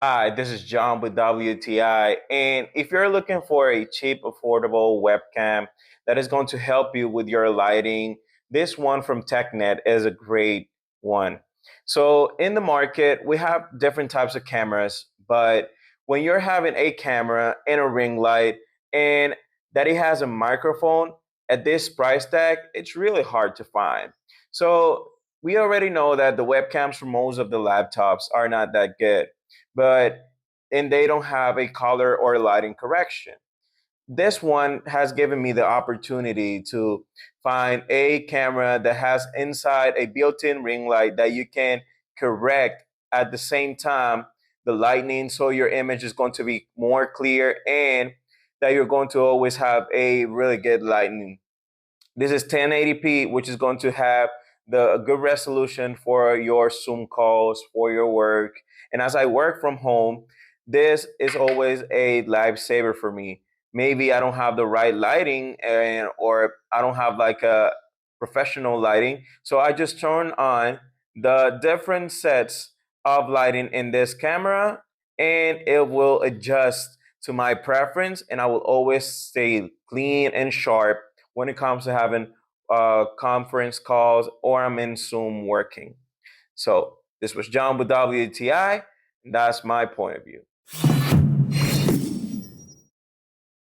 Hi, this is John with WTI. And if you're looking for a cheap, affordable webcam that is going to help you with your lighting, this one from TECKNET is a great one. So, in the market, we have different types of cameras, but when you're having a camera and a ring light and that it has a microphone at this price tag, it's really hard to find. So, we already know that the webcams for most of the laptops are not that good, but and they don't have a color or lighting correction. This one has given me the opportunity to find a camera that has inside a built-in ring light that you can correct at the same time the lightning, so your image is going to be more clear and that you're going to always have a really good lighting. This is 1080p, which is going to have the a good resolution for your Zoom calls, for your work. And as I work from home, this is always a lifesaver for me. Maybe I don't have the right lighting or I don't have like a professional lighting. So I just turn on the different sets of lighting in this camera and it will adjust to my preference and I will always stay clean and sharp when it comes to having conference calls or I'm in Zoom working. So this was John with WTI, and that's my point of view.